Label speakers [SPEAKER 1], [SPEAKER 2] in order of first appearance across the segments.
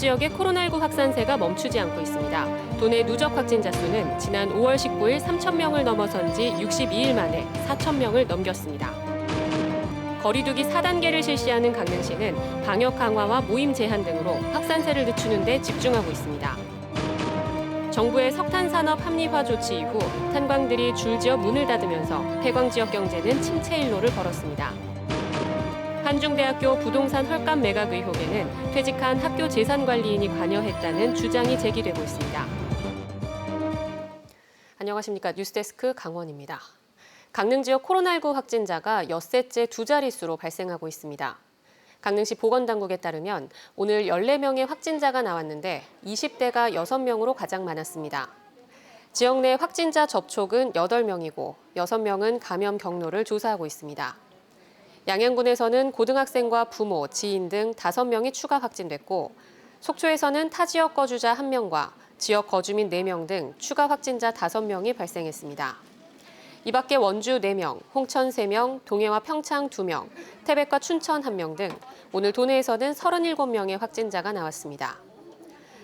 [SPEAKER 1] 지역의 코로나19 확산세가 멈추지 않고 있습니다. 도내 누적 확진자 수는 지난 5월 19일 3,000명을 넘어선 지 62일 만에 4,000명을 넘겼습니다. 거리두기 4단계를 실시하는 강릉시는 방역 강화와 모임 제한 등으로 확산세를 늦추는 데 집중하고 있습니다. 정부의 석탄산업 합리화 조치 이후 탄광들이 줄지어 문을 닫으면서 폐광 지역 경제는 침체 일로를 걸었습니다. 한중대학교 부동산 헐값 매각 의혹에는 퇴직한 학교 재산관리인이 관여했다는 주장이 제기되고 있습니다. 안녕하십니까. 뉴스데스크 강원입니다. 강릉 지역 코로나19 확진자가 엿새째 두 자릿수로 발생하고 있습니다. 강릉시 보건당국에 따르면 오늘 14명의 확진자가 나왔는데 20대가 6명으로 가장 많았습니다. 지역 내 확진자 접촉은 8명이고 6명은 감염 경로를 조사하고 있습니다. 양양군에서는 고등학생과 부모, 지인 등 5명이 추가 확진됐고 속초에서는 타 지역 거주자 1명과 지역 거주민 4명 등 추가 확진자 5명이 발생했습니다. 이 밖에 원주 4명, 홍천 3명, 동해와 평창 2명, 태백과 춘천 1명 등 오늘 도내에서는 37명의 확진자가 나왔습니다.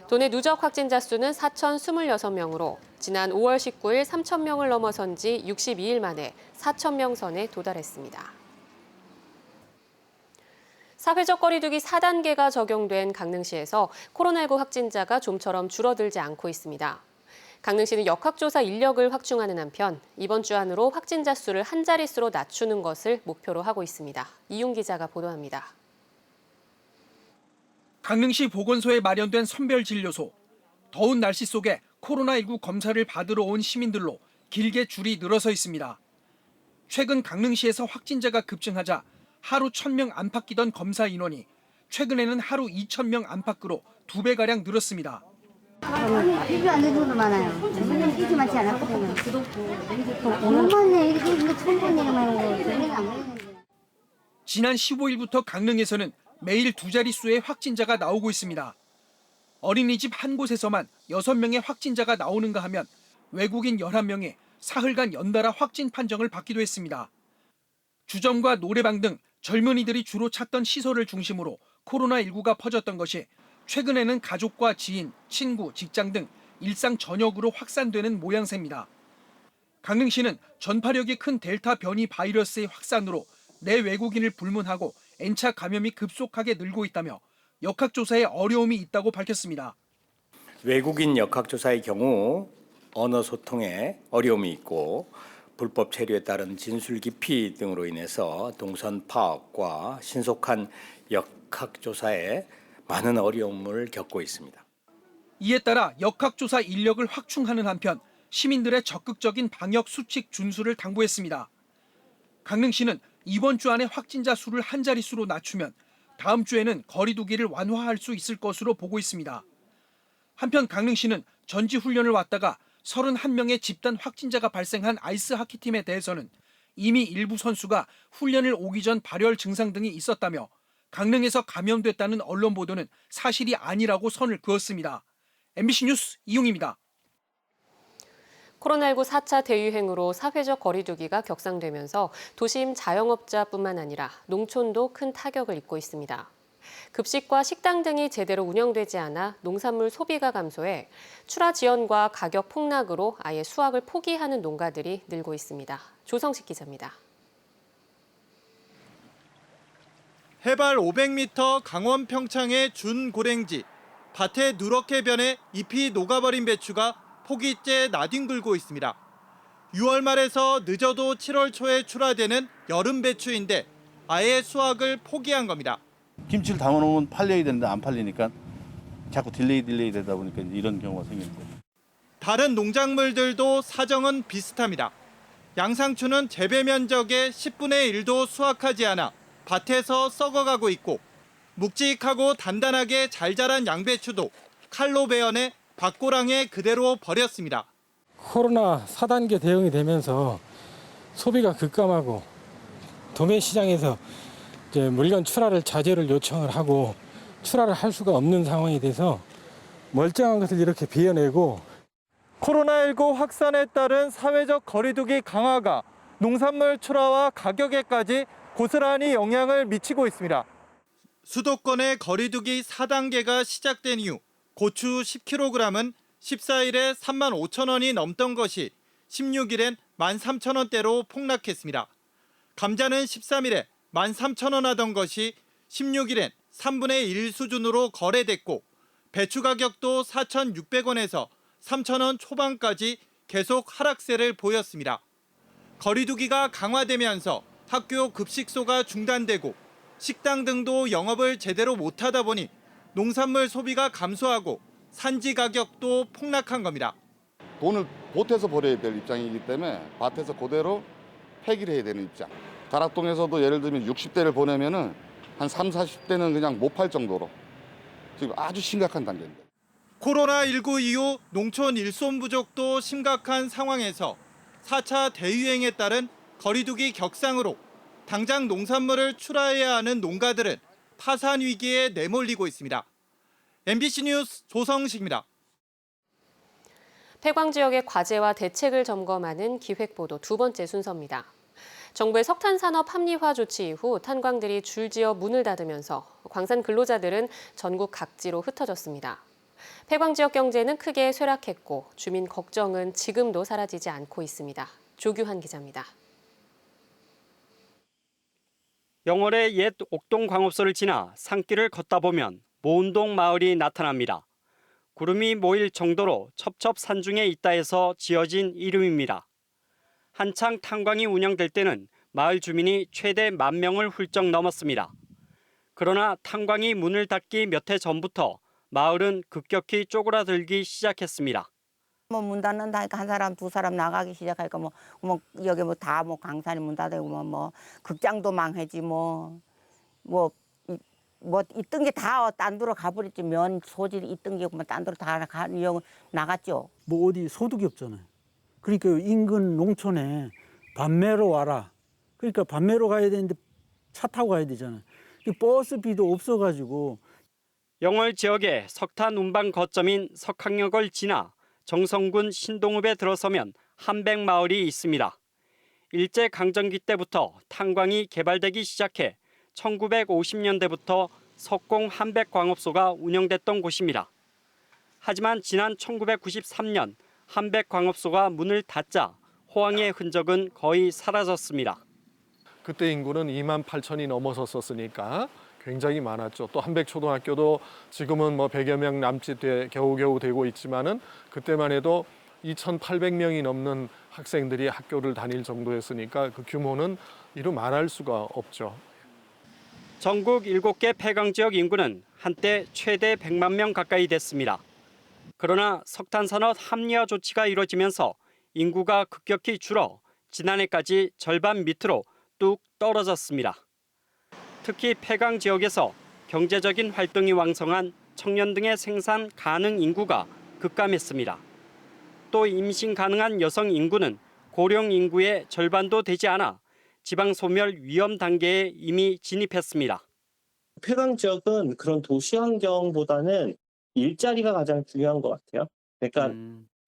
[SPEAKER 1] 도내 누적 확진자 수는 4,026명으로 지난 5월 19일 3,000명을 넘어선 지 62일 만에 4,000명 선에 도달했습니다. 사회적 거리두기 4단계가 적용된 강릉시에서 코로나19 확진자가 좀처럼 줄어들지 않고 있습니다. 강릉시는 역학조사 인력을 확충하는 한편 이번 주 안으로 확진자 수를 한 자릿수로 낮추는 것을 목표로 하고 있습니다. 이윤 기자가 보도합니다.
[SPEAKER 2] 강릉시 보건소에 마련된 선별진료소. 더운 날씨 속에 코로나19 검사를 받으러 온 시민들로 길게 줄이 늘어서 있습니다. 최근 강릉시에서 확진자가 급증하자 하루 1,000명 안팎 끼던 검사 인원이 최근에는 하루 2,000명 안팎으로 2배가량 늘었습니다.
[SPEAKER 3] 비교 안 되는 것도 많아요. 이렇게 많지 않았거든요. 오랜만에 이렇게 처음 본 일이 많은 거 전에는 안 그랬는데.
[SPEAKER 2] 지난 15일부터 강릉에서는 매일 두 자릿수의 확진자가 나오고 있습니다. 어린이집 한 곳에서만 6명의 확진자가 나오는가 하면 외국인 11명이 사흘간 연달아 확진 판정을 받기도 했습니다. 주점과 노래방 등 젊은이들이 주로 찾던 시설을 중심으로 코로나19가 퍼졌던 것이 최근에는 가족과 지인, 친구, 직장 등 일상 전역으로 확산되는 모양새입니다. 강릉시는 전파력이 큰 델타 변이 바이러스의 확산으로 내 외국인을 불문하고 N차 감염이 급속하게 늘고 있다며 역학조사에 어려움이 있다고 밝혔습니다.
[SPEAKER 4] 외국인 역학조사의 경우 언어 소통에 어려움이 있고 불법 체류에 따른 진술 기피 등으로 인해서 동선 파악과 신속한 역학조사에 많은 어려움을 겪고 있습니다.
[SPEAKER 2] 이에 따라 역학조사 인력을 확충하는 한편 시민들의 적극적인 방역 수칙 준수를 당부했습니다. 강릉시는 이번 주 안에 확진자 수를 한 자릿수로 낮추면 다음 주에는 거리두기를 완화할 수 있을 것으로 보고 있습니다. 한편 강릉시는 전지훈련을 왔다가 31명의 집단 확진자가 발생한 아이스 하키팀에 대해서는 이미 일부 선수가 훈련을 오기 전 발열 증상 등이 있었다며 강릉에서 감염됐다는 언론 보도는 사실이 아니라고 선을 그었습니다. MBC 뉴스 이용입니다.
[SPEAKER 1] 코로나19 4차 대유행으로 사회적 거리두기가 격상되면서 도심 자영업자뿐만 아니라 농촌도 큰 타격을 입고 있습니다. 급식과 식당 등이 제대로 운영되지 않아 농산물 소비가 감소해 출하 지연과 가격 폭락으로 아예 수확을 포기하는 농가들이 늘고 있습니다. 조성식 기자입니다.
[SPEAKER 5] 해발 500m 강원 평창의 준고랭지. 밭에 누렇게 변해 잎이 녹아버린 배추가 포기째 나뒹굴고 있습니다. 6월 말에서 늦어도 7월 초에 출하되는 여름 배추인데 아예 수확을 포기한 겁니다.
[SPEAKER 6] 김치를 담아놓으면 팔려야 되는데 안 팔리니까 자꾸 딜레이 되다 보니까 이런 경우가 생기는 거예요.
[SPEAKER 5] 다른 농작물들도 사정은 비슷합니다. 양상추는 재배 면적의 10분의 1도 수확하지 않아 밭에서 썩어가고 있고 묵직하고 단단하게 잘 자란 양배추도 칼로 베어내 밭고랑에 그대로 버렸습니다.
[SPEAKER 7] 코로나 4단계 대응이 되면서 소비가 급감하고 도매 시장에서 이제 물건 출하를 자제를 요청을 하고 출하를 할 수가 없는 상황이 돼서 멀쩡한 것을 이렇게 베어내고
[SPEAKER 5] 코로나19 확산에 따른 사회적 거리두기 강화가 농산물 출하와 가격에까지 고스란히 영향을 미치고 있습니다. 수도권의 거리두기 4단계가 시작된 이후 고추 10kg은 14일에 3만 5천 원이 넘던 것이 16일엔 13,000원대로 폭락했습니다. 감자는 13일에 13,000원 하던 것이 16일엔 3분의 1 수준으로 거래됐고 배추 가격도 4,600원에서 3,000원 초반까지 계속 하락세를 보였습니다. 거리두기가 강화되면서 학교 급식소가 중단되고 식당 등도 영업을 제대로 못하다 보니 농산물 소비가 감소하고 산지 가격도 폭락한 겁니다.
[SPEAKER 8] 돈을 보태서 버려야 될 입장이기 때문에 밭에서 그대로 폐기를 해야 되는 입장. 다락동에서도 예를 들면 60대를 보내면은 한 3, 40대는 그냥 못 팔 정도로 지금 아주 심각한 단계입니다.
[SPEAKER 5] 코로나19 이후 농촌 일손 부족도 심각한 상황에서 4차 대유행에 따른 거리두기 격상으로 당장 농산물을 출하해야 하는 농가들은 파산 위기에 내몰리고 있습니다. MBC 뉴스 조성식입니다.
[SPEAKER 1] 폐광 지역의 과제와 대책을 점검하는 기획보도 두 번째 순서입니다. 정부의 석탄산업 합리화 조치 이후 탄광들이 줄지어 문을 닫으면서 광산 근로자들은 전국 각지로 흩어졌습니다. 폐광 지역 경제는 크게 쇠락했고 주민 걱정은 지금도 사라지지 않고 있습니다. 조규환 기자입니다.
[SPEAKER 9] 영월의 옛 옥동 광업소를 지나 산길을 걷다 보면 모운동 마을이 나타납니다. 구름이 모일 정도로 첩첩산중에 있다 해서 지어진 이름입니다. 한창 탄광이 운영될 때는 마을 주민이 최대 10,000명을 훌쩍 넘었습니다. 그러나 탄광이 문을 닫기 몇 해 전부터 마을은 급격히 쪼그라들기 시작했습니다.
[SPEAKER 10] 문 닫는다 하니까 한 사람 두 사람 나가기 시작하니까 여기 다 강산이 문 닫고 뭐 극장도 망해지 있던 게 다 딴 데로 가버렸지. 면 소질 있던 게 딴 데로 다 나갔죠.
[SPEAKER 11] 뭐 어디 소득이 없잖아요. 그러니까 인근 농촌에 밤매로 와라. 그러니까 밤매로 가야 되는데 차 타고 가야 되잖아요. 버스비도 없어가지고.
[SPEAKER 9] 영월 지역의 석탄 운반 거점인 석항역을 지나 정성군 신동읍에 들어서면 한백마을이 있습니다. 일제강점기 때부터 탄광이 개발되기 시작해 1950년대부터 석공 한백광업소가 운영됐던 곳입니다. 하지만 지난 1993년 한백광업소가 문을 닫자 호황의 흔적은 거의 사라졌습니다.
[SPEAKER 12] 그때 인구는 28,000이 넘어섰었으니까 굉장히 많았죠. 또 한백초등학교도 지금은 100여 명 남짓 겨우겨우 되고 있지만은 그때만 해도 2,800명이 넘는 학생들이 학교를 다닐 정도였으니까 그 규모는 이루 말할 수가 없죠.
[SPEAKER 9] 전국 7개 폐광 지역 인구는 한때 최대 100만 명 가까이 됐습니다. 그러나 석탄산업 합리화 조치가 이뤄지면서 인구가 급격히 줄어 지난해까지 절반 밑으로 뚝 떨어졌습니다. 특히 폐광 지역에서 경제적인 활동이 왕성한 청년 등의 생산 가능 인구가 급감했습니다. 또 임신 가능한 여성 인구는 고령 인구의 절반도 되지 않아 지방 소멸 위험 단계에 이미 진입했습니다.
[SPEAKER 13] 폐광 지역은 그런 도시 환경보다는 일자리가 가장 중요한 것 같아요. 그러니까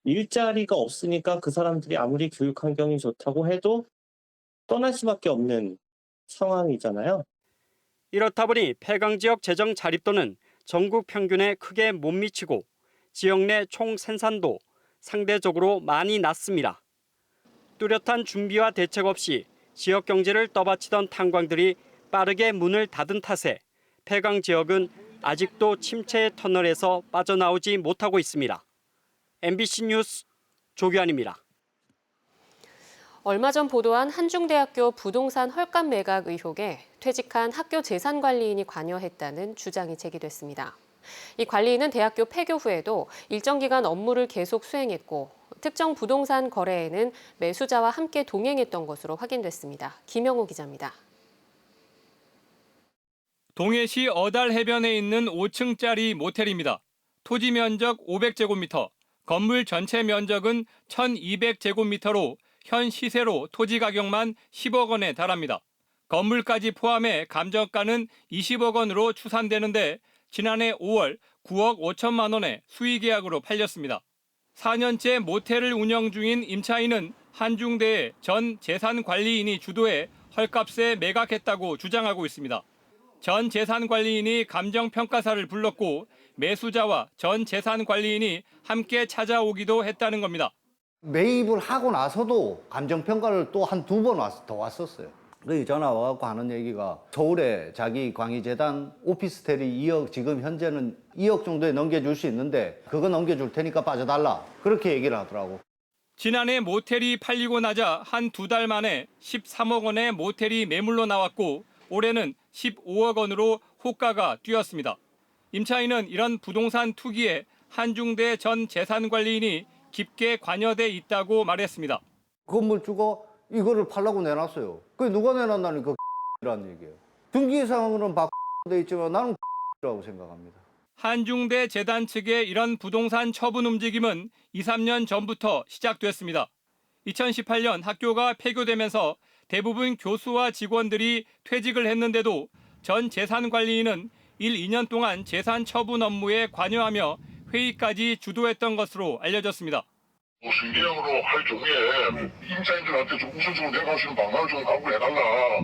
[SPEAKER 13] 일자리가 없으니까 그 사람들이 아무리 교육 환경이 좋다고 해도 떠날 수밖에 없는 상황이잖아요.
[SPEAKER 9] 이렇다 보니 폐광 지역 재정 자립도는 전국 평균에 크게 못 미치고 지역 내 총 생산도 상대적으로 많이 낮습니다. 뚜렷한 준비와 대책 없이 지역 경제를 떠받치던 탄광들이 빠르게 문을 닫은 탓에 폐광 지역은 아직도 침체의 터널에서 빠져나오지 못하고 있습니다. MBC 뉴스 조규환입니다.
[SPEAKER 1] 얼마 전 보도한 한중대학교 부동산 헐값 매각 의혹에 퇴직한 학교 재산관리인이 관여했다는 주장이 제기됐습니다. 이 관리인은 대학교 폐교 후에도 일정 기간 업무를 계속 수행했고 특정 부동산 거래에는 매수자와 함께 동행했던 것으로 확인됐습니다. 김영호 기자입니다.
[SPEAKER 14] 동해시 어달 해변에 있는 5층짜리 모텔입니다. 토지 면적 500제곱미터, 건물 전체 면적은 1,200제곱미터로 현 시세로 토지 가격만 10억 원에 달합니다. 건물까지 포함해 감정가는 20억 원으로 추산되는데 지난해 5월 9억 5천만 원에 수의계약으로 팔렸습니다. 4년째 모텔을 운영 중인 임차인은 한중대의 전 재산관리인이 주도해 헐값에 매각했다고 주장하고 있습니다. 전 재산관리인이 감정평가사를 불렀고 매수자와 전 재산관리인이 함께 찾아오기도 했다는 겁니다.
[SPEAKER 15] 매입을 하고 나서도 감정평가를 또 한 2번 더 왔었어요. 그게 전화 와갖고 하는 얘기가 서울에 자기 광희재단 오피스텔이 2억, 지금 현재는 2억 정도에 넘겨줄 수 있는데 그거 넘겨줄 테니까 빠져달라. 그렇게 얘기를 하더라고.
[SPEAKER 14] 지난해 모텔이 팔리고 나자 한 2달 만에 13억 원의 모텔이 매물로 나왔고 올해는 15억 원으로 호가가 뛰었습니다. 임차인은 이런 부동산 투기에 한중대 전 재산관리인이 깊게 관여돼 있다고 말했습니다.
[SPEAKER 15] 건물주가 이거를 팔라고 내놨어요. 그게 누가 내놨나니까 라는 얘기예요. 등기상으로는 돼 있지만 나는 라고 생각합니다.
[SPEAKER 14] 한중대 재단 측의 이런 부동산 처분 움직임은 2, 3년 전부터 시작됐습니다. 2018년 학교가 폐교되면서 대부분 교수와 직원들이 퇴직을 했는데도 전 재산관리인은 1, 2년 동안 재산 처분 업무에 관여하며 회의까지 주도했던 것으로 알려졌습니다.
[SPEAKER 16] 승계형으로 할 경우에 임차인들한테 좀 우선적으로 내가 할 수 있는 방안을 좀 강구해달라.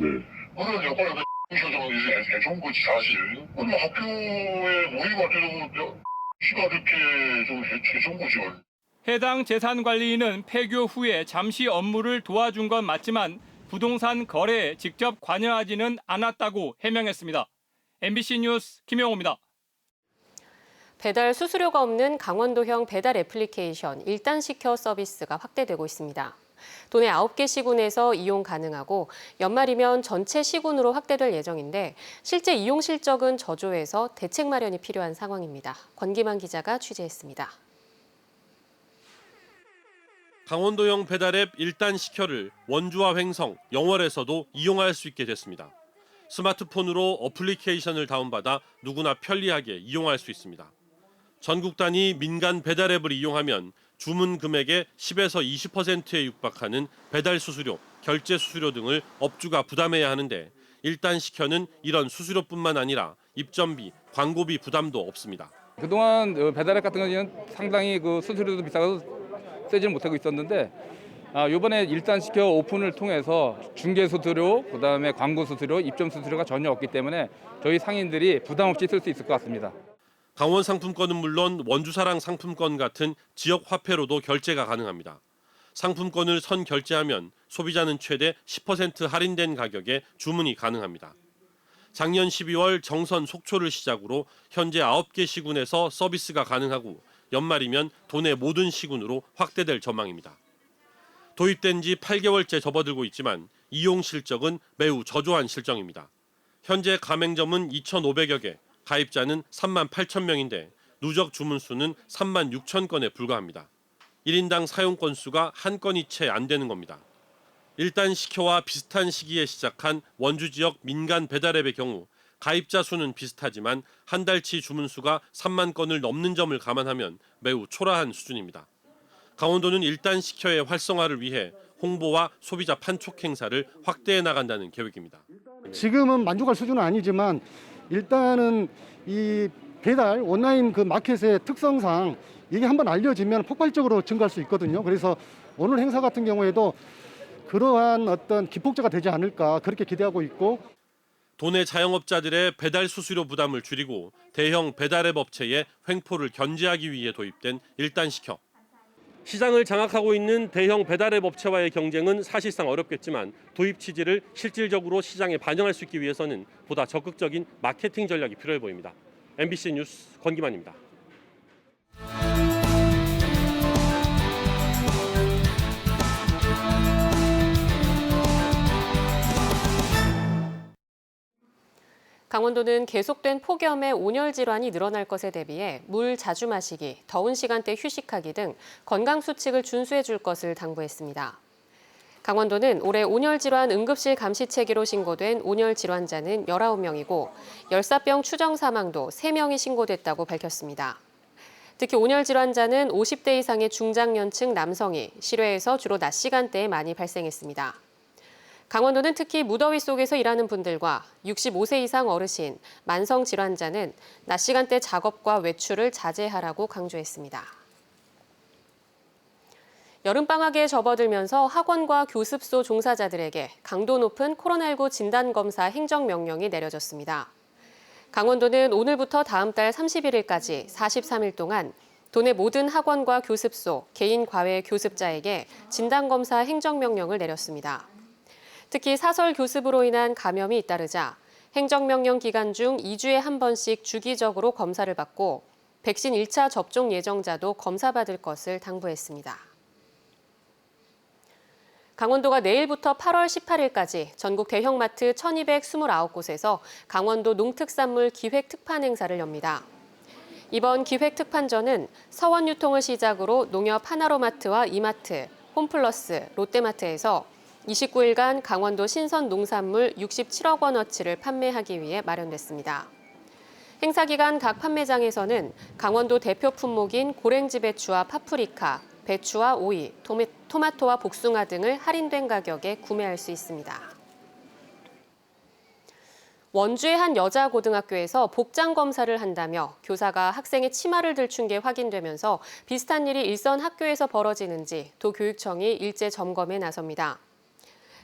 [SPEAKER 16] 그런 역할을 좀 해준 거지 사실. 그럼 학교에 모의할 때도 시가 이렇게 좀 해준 거죠.
[SPEAKER 14] 해당 재산관리인은 폐교 후에 잠시 업무를 도와준 건 맞지만 부동산 거래에 직접 관여하지는 않았다고 해명했습니다. MBC 뉴스 김영호입니다.
[SPEAKER 1] 배달 수수료가 없는 강원도형 배달 애플리케이션 일단 시켜 서비스가 확대되고 있습니다. 도내 9개 시군에서 이용 가능하고 연말이면 전체 시군으로 확대될 예정인데 실제 이용 실적은 저조해서 대책 마련이 필요한 상황입니다. 권기만 기자가 취재했습니다.
[SPEAKER 17] 강원도형 배달앱 일단 시켜를 원주와 횡성, 영월에서도 이용할 수 있게 됐습니다. 스마트폰으로 어플리케이션을 다운받아 누구나 편리하게 이용할 수 있습니다. 전국 단위 민간 배달앱을 이용하면 주문 금액의 10에서 20%에 육박하는 배달 수수료, 결제 수수료 등을 업주가 부담해야 하는데 일단 시켜는 이런 수수료뿐만 아니라 입점비, 광고비 부담도 없습니다.
[SPEAKER 18] 그동안 배달앱 같은 경우는 상당히 수수료도 비싸서 쓰지는 못하고 있었는데 이번에 일단 시켜 오픈을 통해서 중개 수수료, 그다음에 광고 수수료, 입점 수수료가 전혀 없기 때문에 저희 상인들이 부담 없이 쓸 수 있을 것 같습니다.
[SPEAKER 17] 강원 상품권은 물론 원주사랑 상품권 같은 지역 화폐로도 결제가 가능합니다. 상품권을 선 결제하면 소비자는 최대 10% 할인된 가격에 주문이 가능합니다. 작년 12월 정선 속초를 시작으로 현재 9개 시군에서 서비스가 가능하고 연말이면 도내 모든 시군으로 확대될 전망입니다. 도입된 지 8개월째 접어들고 있지만 이용 실적은 매우 저조한 실정입니다. 현재 가맹점은 2,500여 개, 가입자는 3만 8천 명인데 누적 주문 수는 3만 6천 건에 불과합니다. 1인당 사용 건수가 한 건이 채 안 되는 겁니다. 일단 시켜와 비슷한 시기에 시작한 원주 지역 민간 배달앱의 경우 가입자 수는 비슷하지만 한 달치 주문 수가 3만 건을 넘는 점을 감안하면 매우 초라한 수준입니다. 강원도는 일단 시켜의 활성화를 위해 홍보와 소비자 판촉 행사를 확대해 나간다는 계획입니다.
[SPEAKER 19] 지금은 만족할 수준은 아니지만 일단은 이 배달 온라인 마켓의 특성상 이게 한번 알려지면 폭발적으로 증가할 수 있거든요. 그래서 오늘 행사 같은 경우에도 그러한 어떤 기폭제가 되지 않을까 그렇게 기대하고 있고.
[SPEAKER 17] 도내 자영업자들의 배달 수수료 부담을 줄이고 대형 배달앱 업체의 횡포를 견제하기 위해 도입된 일단 시켜. 시장을 장악하고 있는 대형 배달앱 업체와의 경쟁은 사실상 어렵겠지만 도입 취지를 실질적으로 시장에 반영할 수 있기 위해서는 보다 적극적인 마케팅 전략이 필요해 보입니다. MBC 뉴스 권기만입니다.
[SPEAKER 1] 강원도는 계속된 폭염에 온열 질환이 늘어날 것에 대비해 물 자주 마시기, 더운 시간대 휴식하기 등 건강 수칙을 준수해 줄 것을 당부했습니다. 강원도는 올해 온열 질환 응급실 감시체계로 신고된 온열 질환자는 19명이고 열사병 추정 사망도 3명이 신고됐다고 밝혔습니다. 특히 온열 질환자는 50대 이상의 중장년층 남성이 실외에서 주로 낮 시간대에 많이 발생했습니다. 강원도는 특히 무더위 속에서 일하는 분들과 65세 이상 어르신, 만성 질환자는 낮 시간대 작업과 외출을 자제하라고 강조했습니다. 여름방학에 접어들면서 학원과 교습소 종사자들에게 강도 높은 코로나19 진단검사 행정명령이 내려졌습니다. 강원도는 오늘부터 다음 달 31일까지 43일 동안 도내 모든 학원과 교습소, 개인 과외 교습자에게 진단검사 행정명령을 내렸습니다. 특히 사설 교습으로 인한 감염이 잇따르자 행정명령 기간 중 2주에 한 번씩 주기적으로 검사를 받고 백신 1차 접종 예정자도 검사받을 것을 당부했습니다. 강원도가 내일부터 8월 18일까지 전국 대형마트 1,229곳에서 강원도 농특산물 기획특판 행사를 엽니다. 이번 기획특판전은 서원 유통을 시작으로 농협 하나로마트와 이마트, 홈플러스, 롯데마트에서 29일간 강원도 신선 농산물 67억 원어치를 판매하기 위해 마련됐습니다. 행사 기간 각 판매장에서는 강원도 대표 품목인 고랭지 배추와 파프리카, 배추와 오이, 토마토와 복숭아 등을 할인된 가격에 구매할 수 있습니다. 원주의 한 여자 고등학교에서 복장 검사를 한다며 교사가 학생의 치마를 들춘 게 확인되면서 비슷한 일이 일선 학교에서 벌어지는지 도교육청이 일제 점검에 나섭니다.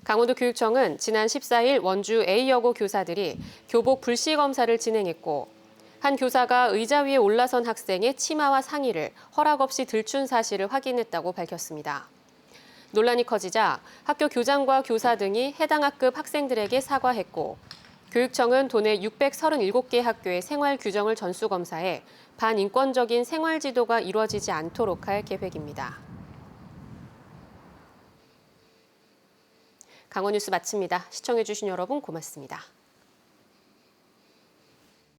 [SPEAKER 1] 강원도 교육청은 지난 14일 원주 A여고 교사들이 교복 불시 검사를 진행했고 한 교사가 의자 위에 올라선 학생의 치마와 상의를 허락 없이 들춘 사실을 확인했다고 밝혔습니다. 논란이 커지자 학교 교장과 교사 등이 해당 학급 학생들에게 사과했고 교육청은 도내 637개 학교의 생활 규정을 전수검사해 반인권적인 생활 지도가 이루어지지 않도록 할 계획입니다. 강원 뉴스 마칩니다. 시청해주신 여러분 고맙습니다.